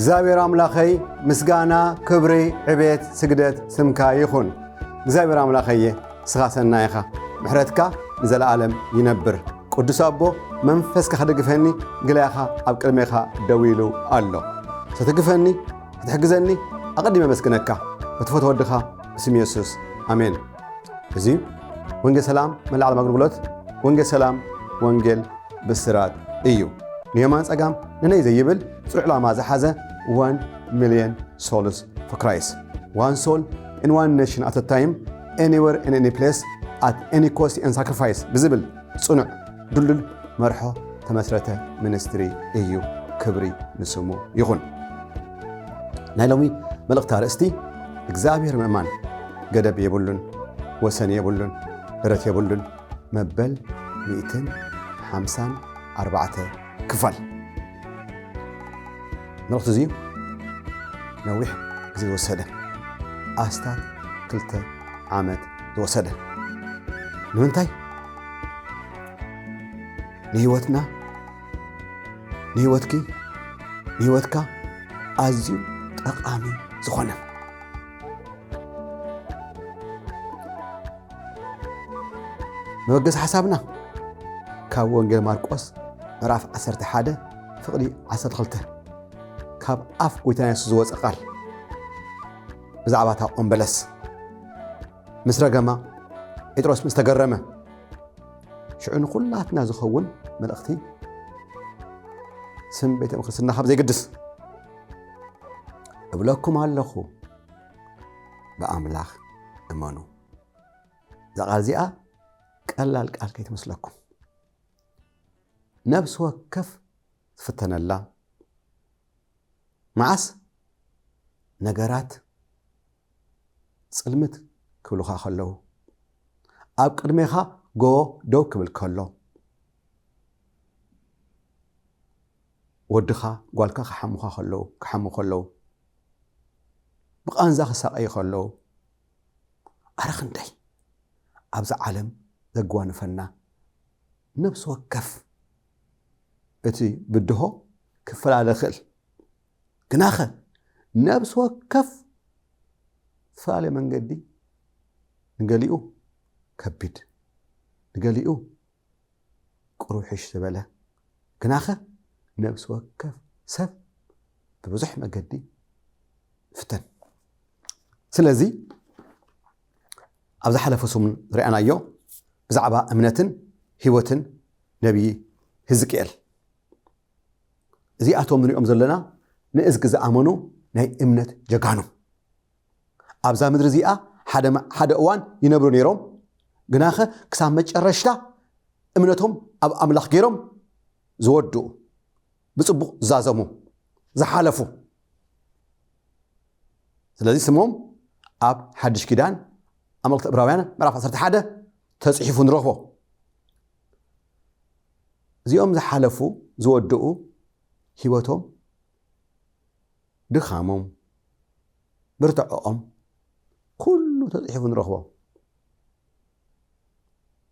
እግዚአብሔር አምላኸይ ምስጋና ክብሪ ዕቤት ስግደት ስምካ ይኹን። እግዚአብሔር አምላኸየ ስኻ ሰናይኻ ምሕረትካ ንዘለዓለም ይነብር። ቅዱስ አቦ መንፈስካ ከደግፈኒ ግላያኻ ኣብ ቅድሜኻ ደው ኢሉ ኣሎ። ሰትግፈኒ ክትሕግዘኒ ኣቐዲመ መስግነካ በትፈት ወድኻ ብስም ኢየሱስ ኣሜን። እዚ ወንጌል ሰላም መላእ ዓለም ኣገልግሎት ወንጌል ሰላም ወንጌል ብስራት እዩ። ንየማን ጸጋም ንነይ ዘይብል ጽሩዕ ዕላማ ዝሓዘ 1 million souls for Christ. One soul in one nation at a time, anywhere in any place, at any cost and sacrifice. Visible, ጽኑዕ ድልድል መርሖ ተመስረተ ሚኒስትሪ እዩ። ክብሪ ንስሙ ይኹን። ናይ ሎሚ መልእኽቲ ኣርእስቲ እግዚአብሔር ምእማን ገደብ የብሉን ወሰን የብሉን ደረት የብሉን መበል 154 ክፋል መልእኽቲ እዚ ነዊሕ ግዜ ወሰደ። ኣስታት 2 ዓመት ዝወሰደ ንምንታይ ንህይወትና ንህይወትኪ ንህይወትካ ኣዝዩ ጠቃሚ ዝኾነ መበገስ ሓሳብና ካብ ወንጌል ማርቆስ ምዕራፍ 11 ፍቕዲ 12 ካብ ኣፍ ጎይታና ኢየሱስ ዝወፀ ቃል ብዛዕባ እታ ኦም በለስ ምስ ረገማ ጴጥሮስ ምስ ተገረመ ሽዑ ንኹላትና ዝኸውን መልእኽቲ ስም ቤተ ክርስትና ካብ ዘይግድስ እብለኩም ኣለኹ ብኣምላኽ እመኑ። እዛ ቃል እዚኣ ቀላል ቃል ከይትመስለኩም ነብሲ ወከፍ ትፍተነላ መዓስ ነገራት ጽልምት ክብሉኻ ከለዉ ኣብ ቅድሜኻ ጎ ደው ክብል ከሎ ወድኻ ጓልካ ክሓሙኻ ከለዉ ክሓሙ ከለዉ ብቃንዛ ክሳቀዩ ከለዉ ኣረኽ እንታይ ኣብዚ ዓለም ዘጓንፈና ነብሲ ወከፍ እቲ ብድሆ ክፈላለ ክእል ግናኸ ነብሲ ወከፍ ፈላለ መንገዲ ንገሊኡ ከቢድ ንገሊኡ ቁሩሕሽ ዝበለ ግናኸ ነብሲ ወከፍ ሰብ ብብዙሕ መገዲ ፍተን። ስለዚ ኣብ ዝሓለፈ ሰሙን ዝረአናዮ ብዛዕባ እምነትን ህይወትን ነቢይ ሕዝቅኤል እዚኣቶም ንሪኦም ዘለና ንእዝጊ ዝኣመኑ ናይ እምነት ጀጋኑ ኣብዛ ምድሪ እዚኣ ሓደ እዋን ይነብሩ ነይሮም ግናኸ ክሳብ መጨረሻ እምነቶም ኣብ ኣምላኽ ገይሮም ዝወድኡ ብፅቡቕ ዝዛዘሙ ዝሓለፉ ስለዚ ስሞም ኣብ ሓድሽ ኪዳን ኣመልክቲ ዕብራውያን ምዕራፍ 11 ተጽሒፉ ንረኽቦ። እዚኦም ዝሓለፉ ዝወድኡ ህይወቶም ድኻሞም ብርትዖኦም ኩሉ ተጽሒፉ ንረኽቦ።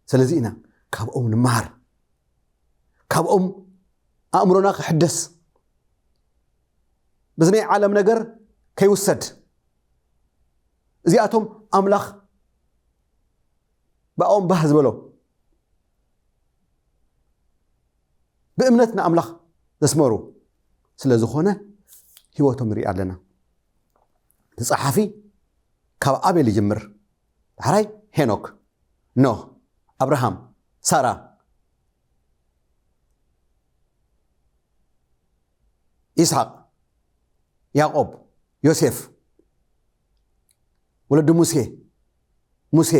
ስለዚ ኢና ካብኦም ንመሃር ካብኦም ኣእምሮና ክሕደስ ብዝናይ ዓለም ነገር ከይውሰድ እዚኣቶም ኣምላኽ ብኦም ባህ ዝበሎ ብእምነት ንኣምላኽ ዘስመሩ ስለ ዝኾነ ህይወቶም ንሪኢ ኣለና። ተጻሓፊ ካብ ኣቤል ይጅምር ዳሕራይ ሄኖክ ኖህ ኣብርሃም ሳራ ይስሐቅ ያዕቆብ ዮሴፍ ወለዱ ሙሴ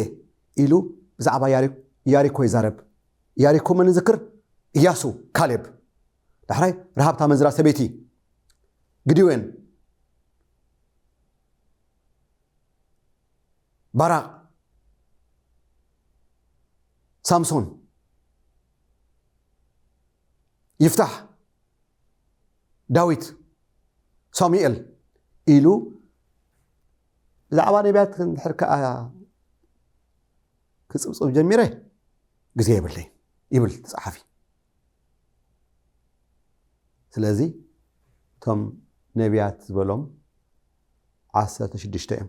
ኢሉ ብዛዕባ ያሪኮ ይዛረብ። ያሪኮ መን ዝክር ኢያሱ ካሌብ ዳሕራይ ረሃብታ መንዝራ ሰበይቲ ግዲዮን ባራቅ ሳምሶን ይፍታሕ ዳዊት ሳሙኤል ኢሉ ብዛዕባ ነቢያት እንድሕር ከዓ ክፅብፅብ ጀሚረ ግዜ የብለይ ይብል ተፃሓፊ ስለዚ እቶም ነቢያት ዝበሎም 16 እዮም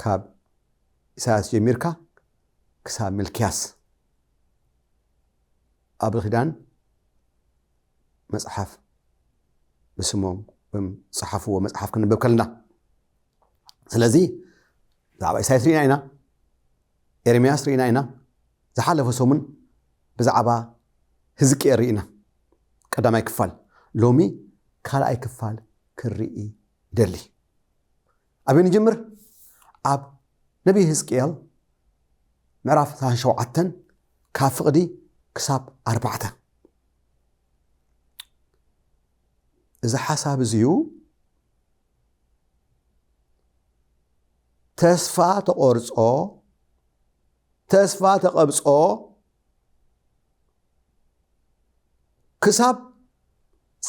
ካብ ኢሳያስ ጀሚርካ ክሳብ ሚልክያስ ኣብ ኪዳን መጽሓፍ ብስሞም ጽሓፍዎ መጽሓፍ ክንበብ ከለና ስለዚ ብዛዕባ ኢሳያስ ሪኢና ኢና ኤርምያስ ሪኢና ኢና ዝሓለፈ ሰሙን ብዛዕባ ሕዝቅኤል ሪኢና ቀዳማይ ክፋል ሎሚ ካልኣይ ክፋል ክርኢ ይደሊ ኣበይ ንጅምር ኣብ ነቢይ ሕዝቅኤል ምዕራፍ 7 ካብ ፍቕዲ ክሳብ 4 እዚ ሓሳብ እዚዩ ተስፋ ተቆርጾ ተስፋ ተቐብጾ ክሳብ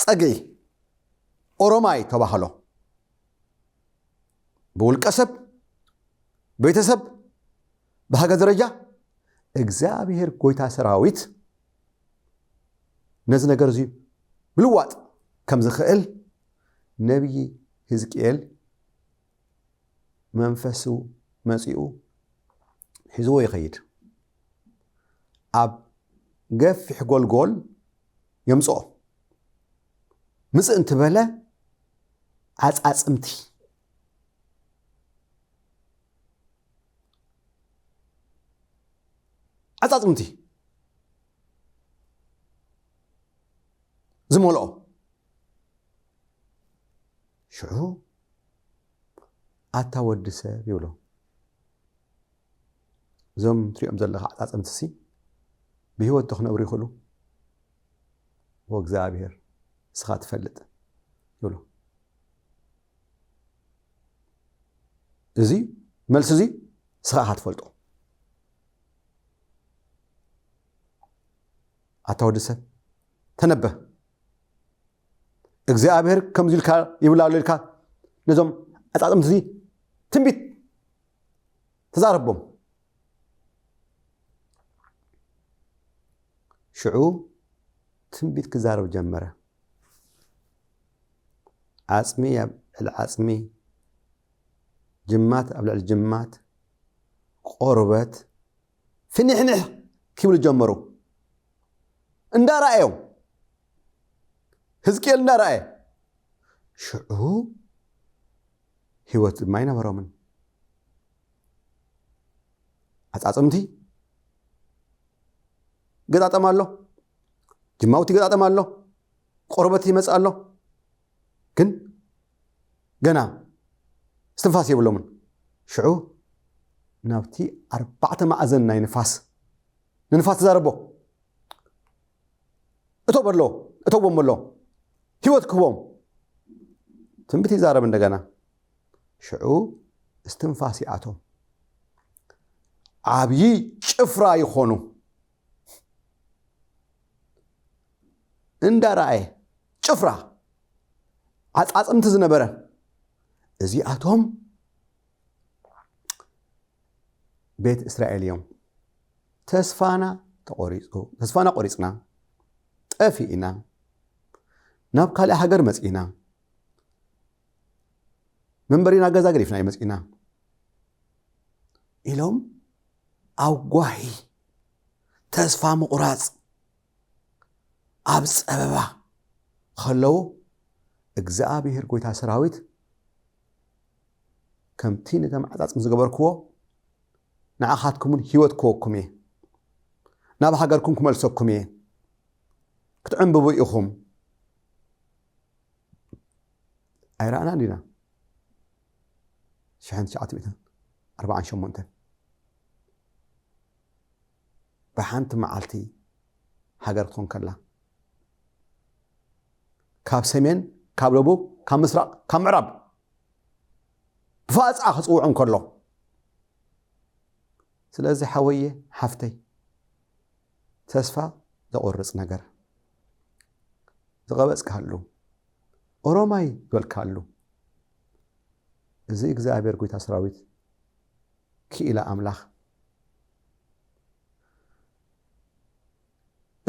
ፀግዒ ኦሮማይ ተባህሎ ብውልቀ ሰብ ቤተሰብ በሃገር ደረጃ እግዚአብሔር ጎይታ ሰራዊት ነዚ ነገር እዚ ምልዋጥ ከም ዝኽእል ነቢይ ሕዝቅኤል መንፈሱ መጺኡ ሒዝዎ ይኸይድ ኣብ ገፊሕ ጎልጎል የምጽኦ ምጽእ እንትበለ ዓጻጽምቲ ዓጻጽምቲ ዝመልኦ ሽዑ ኣታ ወዲ ሰብ ይብሎ እዞም ትሪኦም ዘለኻ ዓጻጽምቲ ሲ ብህይወት ክነብሩ ይኽእሉ ወእግዚአብሔር ስኻ ትፈልጥ ይብሎ እዚ መልስ እዚ ስኻ ትፈልጦ ኣታ ወዲ ሰብ ተነበህ እግዚአብሔር ከም ዝልካ ይብላሉ ኢልካ ነዞም ዓጻጽምቲ እዚ ትንቢት ተዛረቦም ሽዑ ትንቢት ክዛረብ ጀመረ ዓጽሚ ኣብ ልዕሊ ዓጽሚ ጅማት ኣብ ልዕሊ ጅማት ቆርበት ፍንሕንሕ ክብሉ ጀመሩ እንዳራእዮም ሕዝቅኤል እንዳራእየ ሽዑ ህይወት ማይነበሮምን ዓጻጽምቲ ገጣጠም ኣሎ ጅማውቲ ገጣጠም ኣሎ ቆርበት ይመጽእ ኣሎ ግን ገና እስትንፋስ የብሎምን ሽዑ ናብቲ 4 ማዕዘን ናይ ንፋስ ንንፋስ ተዛረቦ እቶቦም ኣሎ ህይወት ክቦም ትንቢት ይዛረብ እንደገና ሽዑ እስትንፋስ ይኣቶም ዓብይ ጭፍራ ይኾኑ እንዳራእየ ጭፍራ ዓጻጽምቲ ዝነበረ እዚኣቶም ቤት እስራኤል እዮም ተስፋና ቆሪጽና ጠፊእና ናብ ካልእ ሃገር መጺና መንበሪና ገዛ ገዲፍና ይመጺና ኢሎም ኣጓሂ ተስፋ ምቁራጽ ኣብ ጸበባ ከለዉ እግዚአብሔር ጎይታ ሰራዊት ከምቲ ነቶም ዓጻጽምቲ ዝገበርክዎ ንዓኻትኩምን ህይወት ክወኩም እየ ናብ ሃገርኩም ክመልሰኩም እየ ክትዕንብቡ ኢኹም ኣይረኣና ዲና 1948 ብሓንቲ መዓልቲ ሃገር ክትኮን ከላ ካብ ሰሜን ካብ ደቡብ ካብ ምስራቅ ካብ ምዕራብ بفاصع خصوعن كله ስለዚህ حويه حفتي تسفى زقرص ነገር زغبصكالو ኦሮማይ ይልካሉ እዚ እግዚአብሔር ጎይታ ሰራዊት ኪኢላ አምላኽ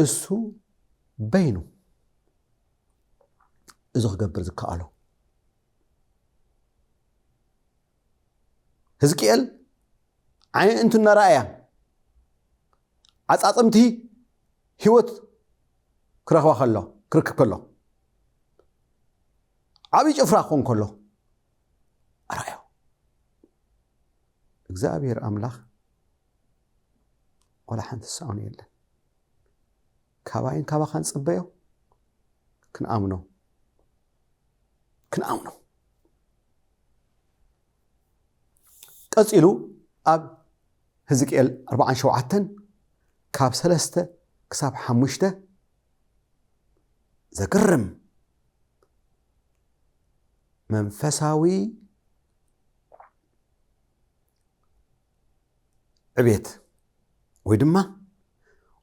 እሱ በይኑ እዙ ክገብር ዝከኣሎ ሕዝቅኤል ዓይንቱ ነራእያ ዓጻጽምቲ ህይወት ክረኽባ ከሎ ክርክብ ከሎ ዓብይ ጭፍራ ክኾን ከሎ ኣርአዮ እግዚአብሔር አምላኽ ወላ ሓንቲ ሰዓውን የለን ካባይን ካባኻን ጽበዮ ክንኣምኖ ቀጺሉ ኣብ ሕዝቅኤል 47 ካብ 3 ክሳብ 5 ዘግርም መንፈሳዊ ዕቤት ወይ ድማ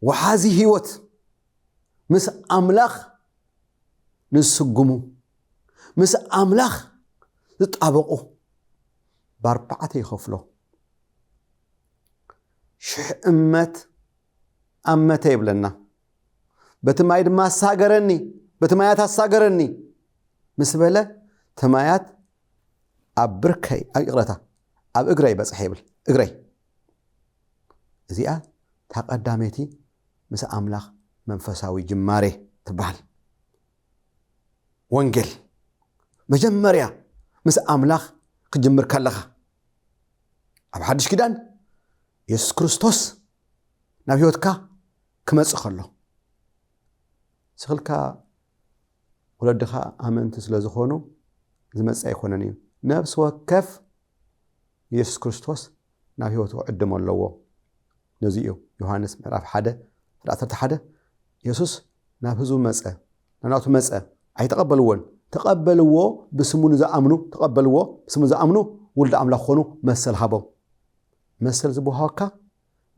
ወሓዚ ህይወት ምስ አምላኽ ንስጉሙ ምስ አምላኽ ዝጣበቁ በአርባዕተ ይኸፍሎ ሽሕ እመት አመተ ይብለና በትማይ ድማ አሳገረኒ በትማያት አሳገረኒ ምስ በለ ተማያት ኣብ ብርከይ ኣብ ይቕረታ ኣብ እግረይ በጽሐ ይብል እግረይ እዚኣ ተቀዳሜቲ ምስ አምላኽ መንፈሳዊ ጅማሬ ትባል ወንጌል መጀመሪያ ምስ አምላኽ ክጅምር ከለኻ ኣብ ሓድሽ ኪዳን ኢየሱስ ክርስቶስ ናብ ህይወትካ ክመጽእ ከሎ ስኽልካ ወለድኻ ኣመንቲ ስለ ዝኾኑ ዝመጽእ ኣይኮነን እዩ ነፍሲ ወከፍ ኢየሱስ ክርስቶስ ናብ ህይወቱ ዕድሞ ኣለዎ ነዚ እዩ ዮሐንስ ምዕራፍ 1:11 ኢየሱስ ናብ ህዝቡ መጸ ናቱ መጸ ኣይተቀበልዎን ተቀበልዎ ብስሙ ዝኣምኑ ተቀበልዎ ብስሙ ዝኣምኑ ወልድ አምላኽ ኾኑ መሰል ሃቦም መሰል ዝብሃወካ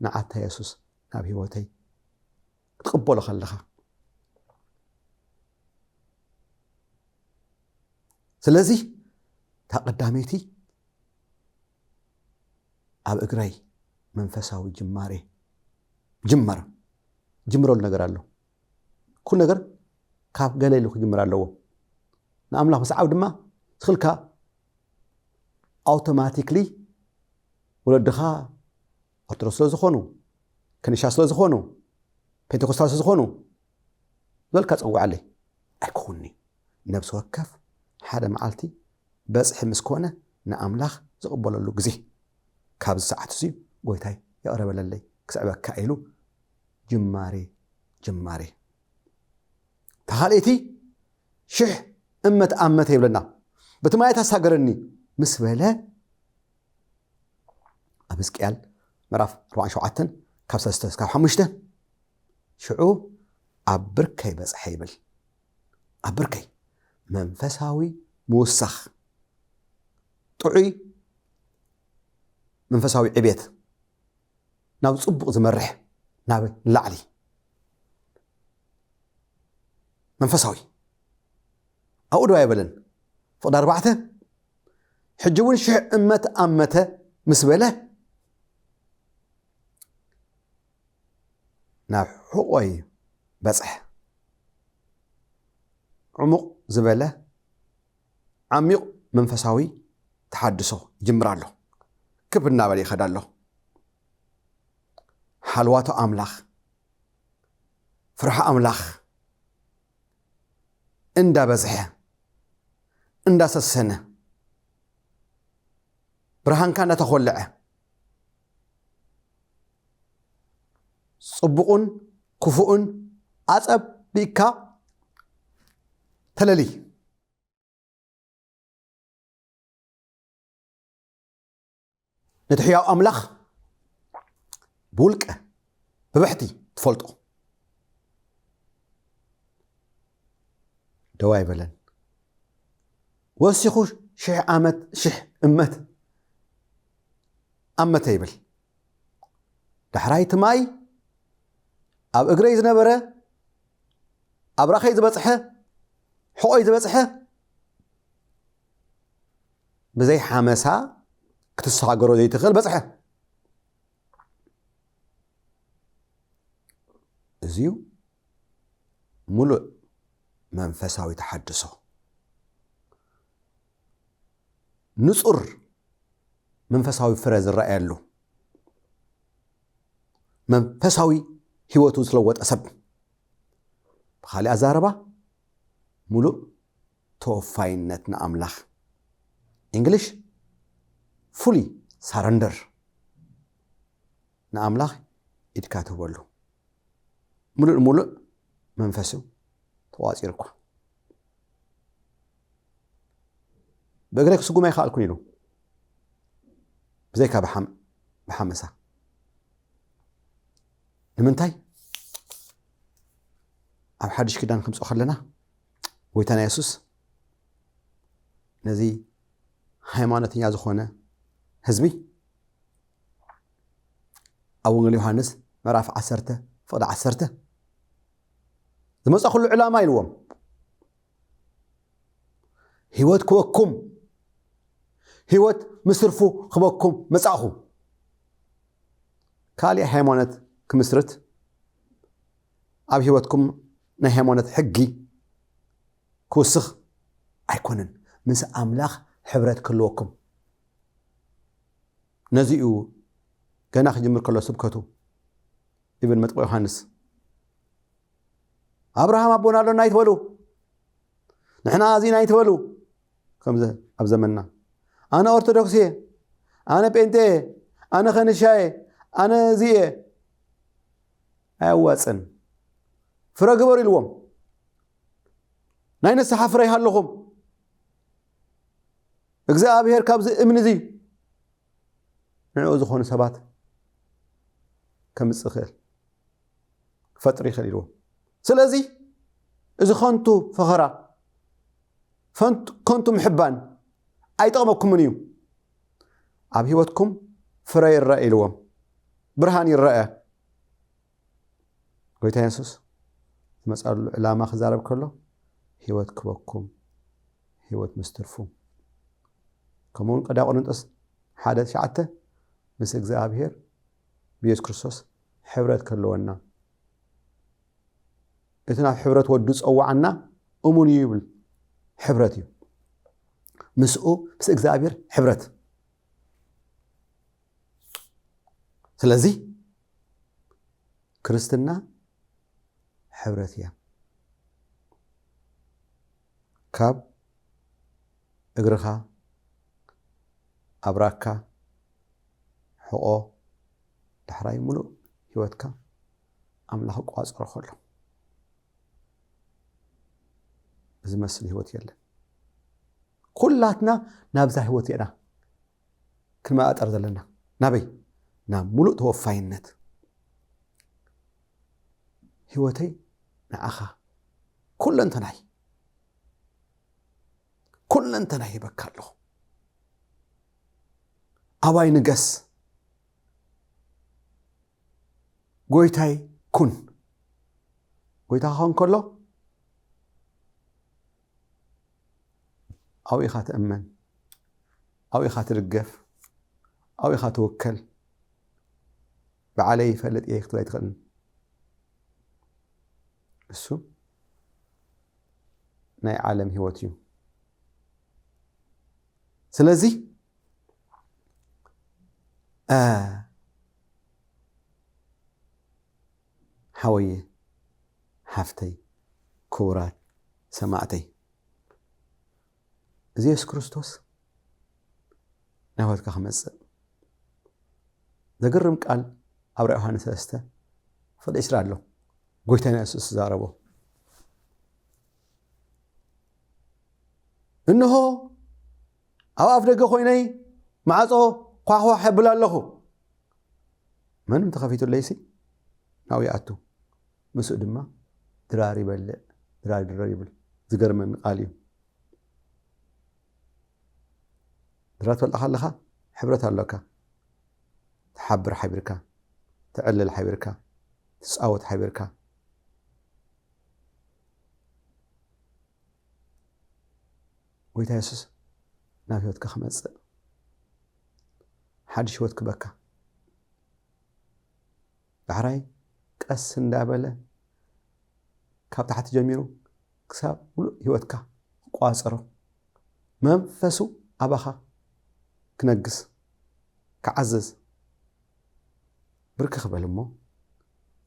ንዓታ ኢየሱስ ናብ ህይወተይ ክትቅበሎ ከለኻ ስለዚ ተቀዳሜቲ ኣብ እግረይ መንፈሳዊ ጅማሬ ጅምረሉ ነገር ኣሎ ኩሉ ነገር ካብ ገለሉ ክጅምር ኣለዎ ንአምላኽ መስዓብ ድማ ስኽልካ አውቶማቲክሊ ወለድኻ ኦርቶዶክስ ስለ ዝኾኑ ከኒሻ ስለ ዝኾኑ ፔንቴኮስታል ስለ ዝኾኑ ዝበልካ ፀውዓለይ ኣይኮኒ ነብሲ ወከፍ ሓደ መዓልቲ በጽሒ ምስ ኮነ ንአምላኽ ዝቕበለሉ ግዜ ካብ ሰዓት እዚ ጎይታይ ያቀረበለለይ ክስዕበካ ኢሉ ጅማሬ ተኻልእቲ ሽሕ እመት አመተ ይብለና በትማያት አሳገረኒ ምስ በለ ኣብ ሕዝቅኤል ምዕራፍ 47 ካብ 3 እስካብ 5 ሽዑ ኣብ ብርከይ በጽሐ ይብል ኣብ ብርከይ መንፈሳዊ ምውሳኽ ጥዑይ መንፈሳዊ ዕቤት ናብ ጽቡቕ ዝመርሕ ናብ ላዕሊ መንፈሳዊ ኣብኡ ደዋ ይበለን ፍቅዲ 4 ሕጂ እውን 1000 እመት ኣመተ ምስ በለ ናብ ሕቆይ በጽሕ ዕሙቕ ዝበለ ዓሚቕ መንፈሳዊ ተሓድሶ ይጅምራለሁ ክብ እናበለ ይኸዳለሁ ሓልዋቶ አምላኽ ፍርሃ አምላኽ እንዳበዝሐ እንዳሰሰነ ብርሃንካ እንዳተኾልዐ ጽቡቕን ክፉእን ኣጸቢቕካ ተለሊ ነቲ ሕያው አምላኽ ብውልቀ ብብሕቲ ትፈልጦ ደዋ ይበለን ወሲኹ 1000 ዓመት 1000 أمت يبل دحراي تماي أب إجري زنبرة أب رخي زبصحة حقي زبصحة بزي حماسها كتساقرو زي تخل بصحة زيو ملء منفساوي تحدثه نصر منفساوي فرز الرأي له منفساوي هيوتو سلوت أسب بخالي أزاربا ملء توفاينتنا أملاخ English fully surrender نأملاخ إدكاته ولو ملء منفسه تواصيركم بقولك سقوا ما يخالكم يلو بزيك بحمسة لمنتاي أو حدش كده نخمس أخلنا ويتنا يسوس نزي ሃይማኖተኛ ዝኾነ ህዝቢ ኣብ ወንጌል ዮሐንስ ምዕራፍ 10 ፍቅዲ 10 ዝመጽእ ኩሉ ዕላማ ኢልዎም ህይወት ክወኩም ህይወት ምስርፉ ክበኩም መጻኹ ካልእ ሃይማኖት ክምስርት ኣብ ህይወትኩም ናይ ሃይማኖት ሕጊ ክውስኽ ኣይኮነን ምስ ኣምላኽ حبرت كلوكم نزيو كان خجمر كله سبكتو ابن متى يوحنس ابراهام ابونا له نايت ولو نحنا زي نايت ولو كم اب زمننا انا ارثوذكسي انا بنتي انا خنشاي انا زي ايوصن فرغبر يلوم ناين السحفري هاللهم እግዚአብሔር ካብዝ እምንዚ ንዑ ዝኾኑ ሰባት ከምጽኽል ፈጥሪ ይኽእልዎ ስለዚ እዚ ኾንቱ ፈኸራ ኮንቱ ምሕባን ኣይጠቕመኩምን እዩ ኣብ ህይወትኩም ፍረ ይረአ ኢልዎም ብርሃን ይረአ ጎይታ ኢየሱስ ዝመጻሉ ዕላማ ክዛረብ ከሎ ህይወት ክበኩም ህይወት ምስትርፉ كمون قد أقولنتس حادث شعته مسك زابير بيس كريستوس حبرت كلونا إتنا حبرت ودوس أو عنا أموني يبل حبرتي مسك زابير حبرت سلازي كريستنا حبرتيا كاب إجرخا أبراكا حقو دحراي ملو هيوتكا أملاح قواز أرخوله إذا مسل هيوت يلا كلاتنا نابزا هيوت يلا كلما أتأرد لنا نبي نام ملو توفاينت هيوتي نأخا كل انت ناي بكالو أباي نجس قويتاي كن قويتا هون كله أو إخات أمن أو إخات رقف أو إخات توكل بعلي فلت إيه اختلاي تخلن السو ناي عالم هوتيو سلازي حويه حفتي كورات سمعتي زيس كريستوس نهوت كخمس ذكرم قال أبرأ يوحنس أسته فضل إسرائيل له قويتنا أسس زاربه إنه أو أفرق خويني معصو قاحو حبل الله من متخفيت الليسي ناوي أتو مسؤول دما دراري بل دراري بل ذكر من قاليو درات والأخلخة حبرتها لك تحبر حبرك تعلل حبرك تسأوت حبرك ويتا يسوس نافيوتك خمس حد شوتك بكا بحراي قس እንዳበለ ካብ ታሕቲ ጀሚሩ ክሳብ ሙሉእ ህይወትካ ቋፀሮ መንፈሱ ኣባኻ ክነግስ ክዓዘዝ ብርክ ክበል እሞ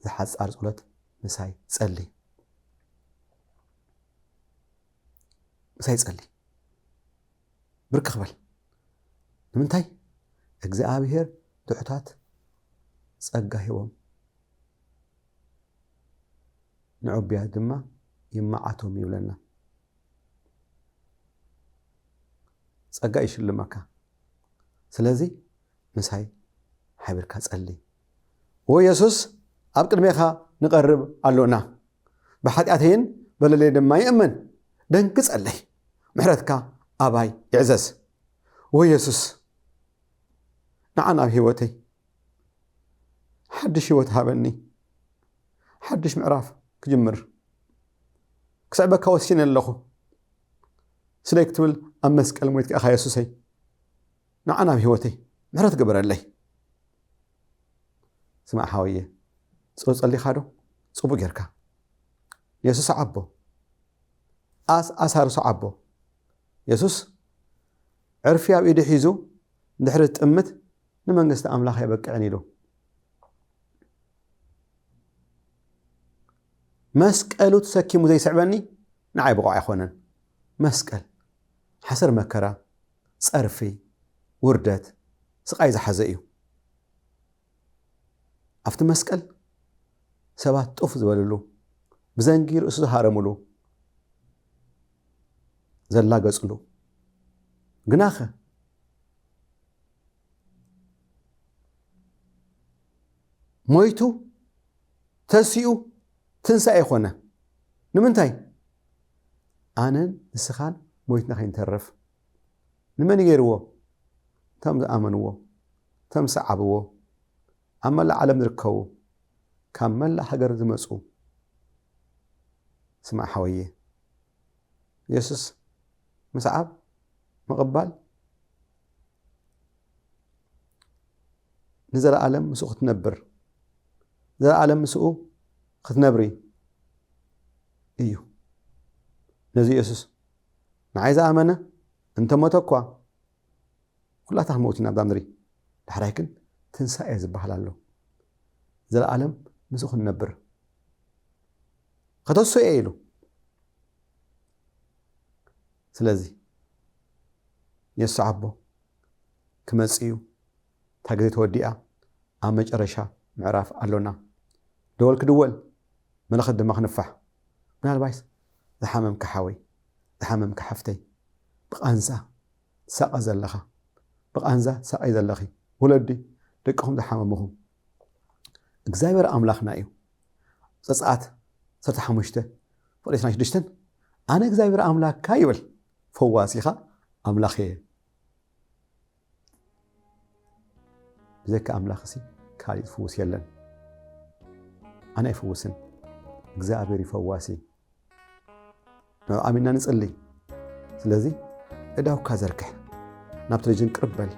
ዝሓፃር ጸሎት ምሳይ ጸልይ ብርክ ክበል ንምንታይ እግዚአብሔር ትሑታት ጸጋ ሂቦም ንዑብያ ድማ ይማዓቶም ይብለና ጸጋ ይሽልመካ ስለዚ ምሳይ ሓቢርካ ጸልይ ወየሱስ ኣብ ቅድሜኻ ንቀርብ ኣሎና ብሓጢአተይን በለለይ ድማ ይእመን ደንክ ጸልይ ምሕረትካ ኣባይ ይዕዘዝ ወየሱስ ንዓና ኣብ ህይወተይ ሓድሽ ህይወት ሃበኒ ሓድሽ ምዕራፍ ክጅምር ክስዕበካ ወሲነ ኣለኹ ስለይ ክትብል ኣብ መስቀል ሞይትካ ኢኻ የሱሰይ ንዓና ኣብ ህይወተይ ምሕረት ግበረለይ ስማዕ ሓወየ ጸሊኻ ዶ ጽቡቕ ጌርካ የሱስ ዓቦ ኣሳርሶ ዓቦ የሱስ ዕርፊ ኣብ ኢዱ ሒዙ ድሕሪ ጥምት ንመንግስቲ ኣምላኽ የበቅዕን ኢሉ መስቀሉ ተሰኪሙ ዘይስዕበኒ ንዓይ ብቑዕ ኣይኮነን መስቀል ሓሰር መከራ ጸርፊ ውርደት ስቃይ ዝሓዘ እዩ ኣብቲ መስቀል ሰባት ጡፍ ዝበልሉ ብዘንጊ ርእሱ ዝሃረሙሉ ዘላገጽሉ ግናኸ ሞይቱ ተሲኡ ትንሳኤ ኮነ ንምንታይ ኣነን ንስኻን ሞይትና ከይንተርፍ ንመን ገይርዎ ተም ዝኣመንዎ ተም ሰዓብዎ ኣብ መላእ ዓለም ዝርከቡ ካብ መላእ ሃገር ዝመፁ ስማዕ ሓወየ ኢየሱስ مسعب مقبال نزل عالم مسوق تنبر نزل عالم مسوق ختنبري ايو نزي يسوس نعايز امنه انت متكوا كلها تهموتنا بدمري دحرايكن تنساء يزبحلالو نزل عالم مسوق تنبر خدوسو ييلو ስለዚህ የሱ ዓቦ ክመጽዩ ታግዜ ተወዲኣ ኣብ መጨረሻ ምዕራፍ ኣሎና ደወል ክድወል መለኸት ድማ ክንፋሕ ምናልባይስ ዝሓመምካ ሓወይ ዝሓመምካ ሓፍተይ ብቓንዛ ሳቐ ዘለኻ ብቓንዛ ሳቐይ ዘለኺ ወለዲ ደቅኹም ዝሓመምኹም እግዚኣብሔር ኣምላኽና እዩ ዘጸአት 35 ፍቅሬ 6 ኣነ እግዚኣብሔር ኣምላክካ ይብል فواسيخا أملاخي بذلك أملاخسي كالي فوس يلن أنا يفوسن እግዚአብሔር ይፈዋሲ አሚና ንጽልይ ስለዚህ እዳው ካዘርክሕ ናብ ትልጅን ቅርበል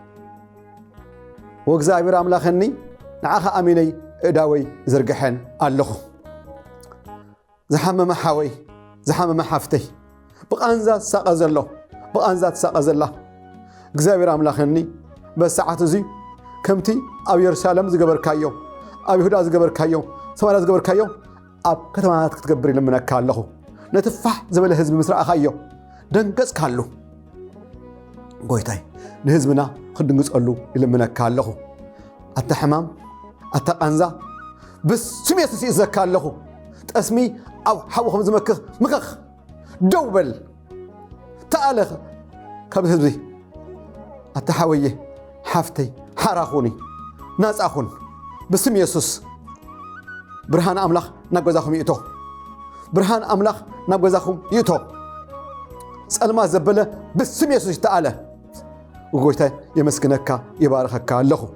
ወእግዚአብሔር አምላኽኒ ንዓኻ አሚነይ እዳወይ ዘርግሐን ኣለኹ ዝሓመመ ሓወይ ዝሓመመ ሓፍተይ ብቃንዛ ሳቀዘሎ ብቃንዛ ተሳቀዘላ እግዚአብሔር አምላኽኒ በሰዓት እዚ ከምቲ ኣብ ኢየሩሳሌም ዝገበርካዮ ኣብ ይሁዳ ዝገበርካዮ ሰማርያ ዝገበርካዮ ኣብ ከተማታት ክትገብር ይልምነካ ኣለኹ ነትፋሕ ዝበለ ህዝቢ ምስራእኻዮ ደንገጽካሉ ጎይታይ ንህዝብና ክድንግጸሉ ይልምነካ ኣለኹ ኣተሕማም ኣተቃንዛ ብስም ኢየሱስ ይዘካ ኣለኹ ጠስሚ ኣብ ሓውኹም ዝመክኽ ምክኽ ደውበል ተኣለኽ ካብ ህዝቢ ኣተሓወየ ሓፍተይ ሓራኹኒ ናጻኹን بسم يسوس برهان أملاخ نجوزاهم يتو برهان أملاخ نجوزاهم يتو سألما زبلة بسم يسوس تعالى وقويتا يمسكنك يبارخك الله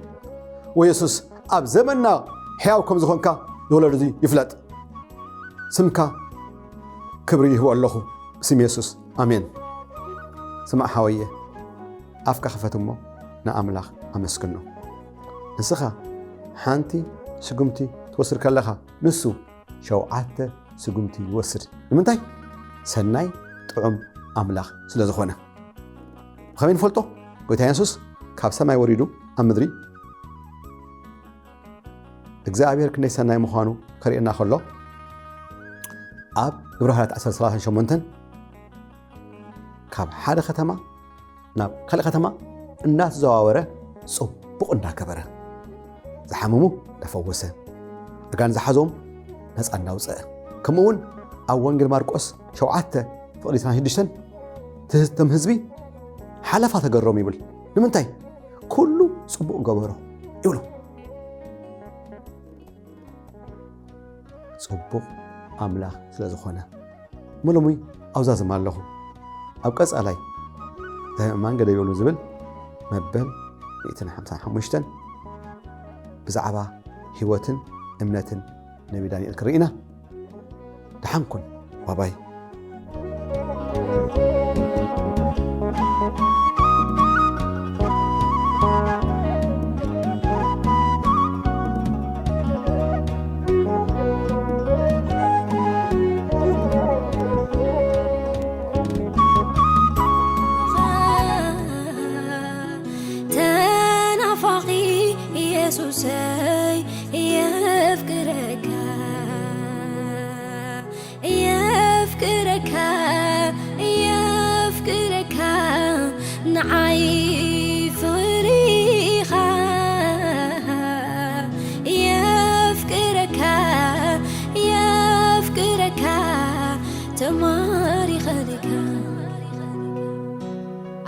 ويسوس أب زمننا حياوكم زخونك دولار زي يفلت سمك كبري هو الله بسم يسوس آمين سمع حوية أفكا خفتمو نأملاخ أمسكنو نسخة حانتي سقمتي توصل كلها نسو شوعات سقمتي يوصل لمنتاي سناي طعم أملاخ سلازخونا خمين فلتو قلت يسوس كاب سماي وريدو أمدري እግዚአብሔር ክንደይ ሰናይ ምዃኑ ከሪእና ከሎ ኣብ ዕብራውያን 10:38 ካብ ሓደ ከተማ ናብ ካልእ ከተማ እናተዘዋወረ ጽቡቕ እንዳገበረ ዝሓመሙ ተፈወሰ እጋን ዝሓዞም ነፃ እናውፅአ ከምኡውን ኣብ ወንጌል ማርቆስ 7:6 ትህዝቶም ህዝቢ ሓለፋ ተገረሙ ይብል ንምንታይ ኩሉ ጽቡቕ ገበሮ ይብሉ ጽቡቕ ኣምላኽ ስለ ዝኾነ ምሉሙይ ኣውዛዝም ኣለኹ ኣብ ቀጻላይ ተማን ገለ ይብሉ ዝብል መበል 155 ብዛዕባ ህይወትን እምነትን ነቢ ዳንኤል ክርኢና ድሓንኩን ባባይ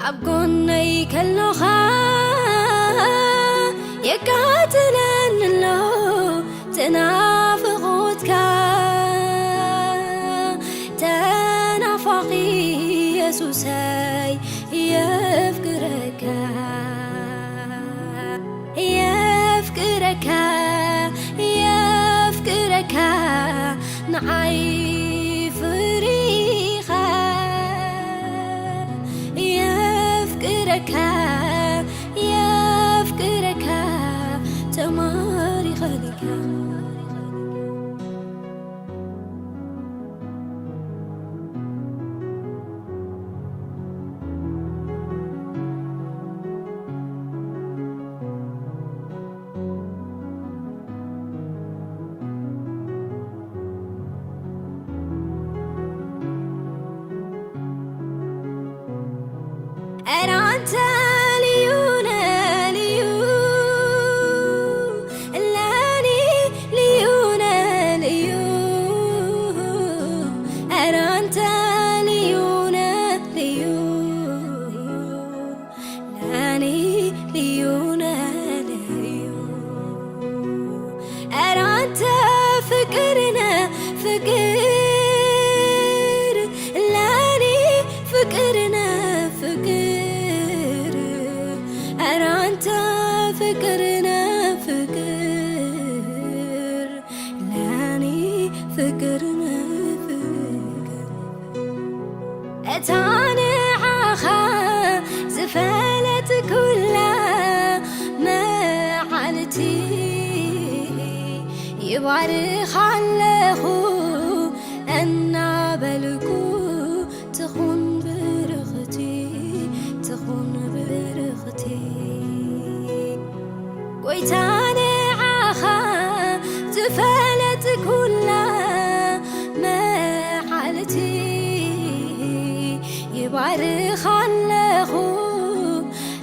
أبقوني كاللوخا يقاتلن اللو تنافقوتك تنافقي يسوسي يفكرك يفكرك يفكرك نعي يفكرك تماري خليك زفلت كلها معالتي يبارخ علىخو أنا بلكو تخون برختي قويتاني عاخا زفلت كلها معالتي يبارخ علىخو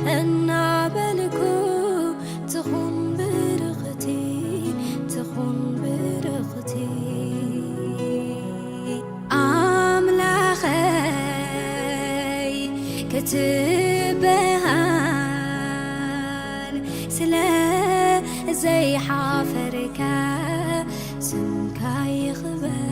أنا بلكو تخون برختي أملاخي كتبهان سلا زي حافركا سمكا يخبر